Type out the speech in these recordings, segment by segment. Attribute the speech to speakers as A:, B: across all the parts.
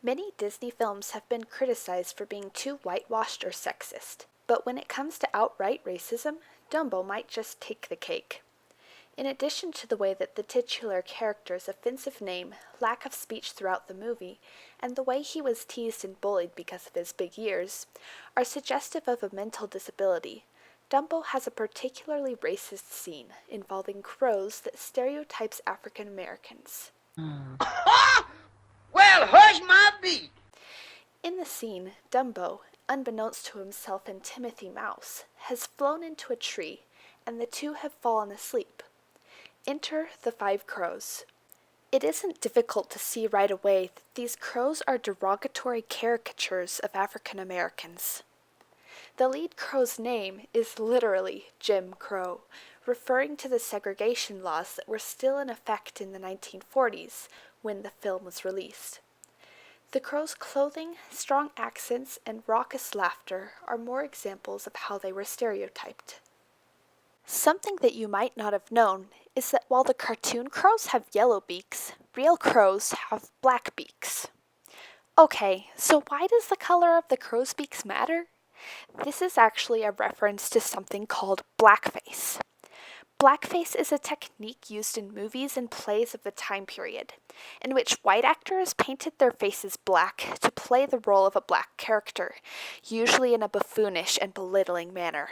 A: Many Disney films have been criticized for being too whitewashed or sexist, but when it comes to outright racism, Dumbo might just take the cake. In addition to the way that the titular character's offensive name, lack of speech throughout the movie, and the way he was teased and bullied because of his big ears, are suggestive of a mental disability, Dumbo has a particularly racist scene involving crows that stereotypes African Americans.
B: Well, hush my beat!
A: In the scene, Dumbo, unbeknownst to himself and Timothy Mouse, has flown into a tree, and the two have fallen asleep. Enter the 5 crows. It isn't difficult to see right away that these crows are derogatory caricatures of African Americans. The lead crow's name is literally Jim Crow, referring to the segregation laws that were still in effect in the 1940s when the film was released. The crow's clothing, strong accents, and raucous laughter are more examples of how they were stereotyped. Something that you might not have known is that while the cartoon crows have yellow beaks, real crows have black beaks. Okay, so why does the color of the crow's beaks matter? This is actually a reference to something called blackface. Blackface is a technique used in movies and plays of the time period, in which white actors painted their faces black to play the role of a black character, usually in a buffoonish and belittling manner.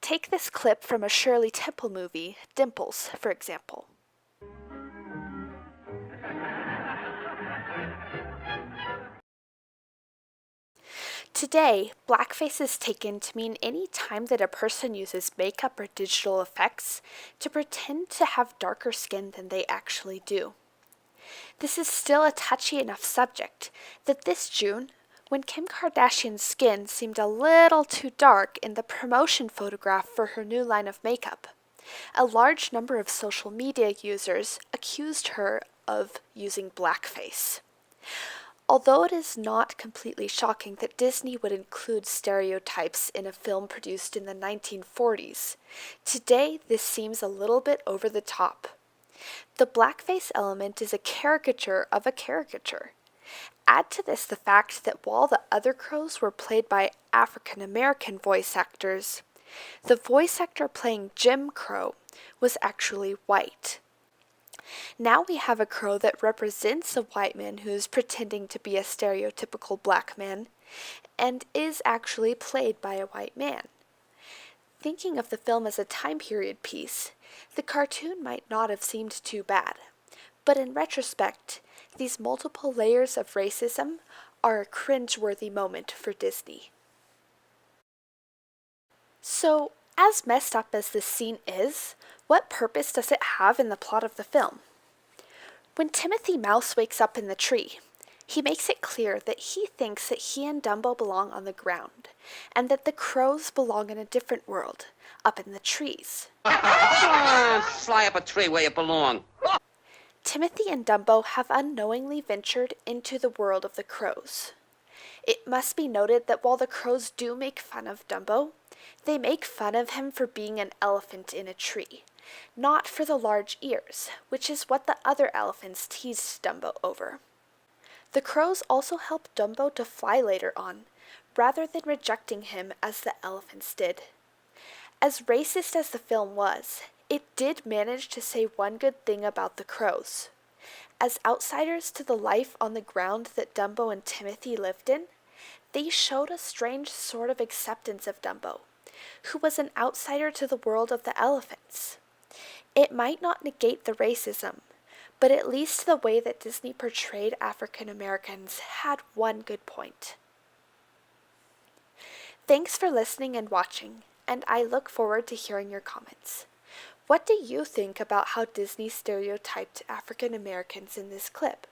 A: Take this clip from a Shirley Temple movie, Dimples, for example. Today, blackface is taken to mean any time that a person uses makeup or digital effects to pretend to have darker skin than they actually do. This is still a touchy enough subject that this June, when Kim Kardashian's skin seemed a little too dark in the promotion photograph for her new line of makeup, a large number of social media users accused her of using blackface. Although it is not completely shocking that Disney would include stereotypes in a film produced in the 1940s, today this seems a little bit over the top. The blackface element is a caricature of a caricature. Add to this the fact that while the other crows were played by African American voice actors, the voice actor playing Jim Crow was actually white. Now we have a crow that represents a white man who is pretending to be a stereotypical black man, and is actually played by a white man. Thinking of the film as a time period piece, the cartoon might not have seemed too bad, but in retrospect, these multiple layers of racism are a cringe-worthy moment for Disney. So, as messed up as this scene is, what purpose does it have in the plot of the film? When Timothy Mouse wakes up in the tree, he makes it clear that he thinks that he and Dumbo belong on the ground, and that the crows belong in a different world, up in the trees.
B: Fly up a tree where you belong.
A: Timothy and Dumbo have unknowingly ventured into the world of the crows. It must be noted that while the crows do make fun of Dumbo, they make fun of him for being an elephant in a tree, not for the large ears, which is what the other elephants teased Dumbo over. The crows also help Dumbo to fly later on, rather than rejecting him as the elephants did. As racist as the film was, it did manage to say one good thing about the crows. As outsiders to the life on the ground that Dumbo and Timothy lived in, they showed a strange sort of acceptance of Dumbo, who was an outsider to the world of the elephants. It might not negate the racism, but at least the way that Disney portrayed African Americans had one good point. Thanks for listening and watching, and I look forward to hearing your comments. What do you think about how Disney stereotyped African Americans in this clip?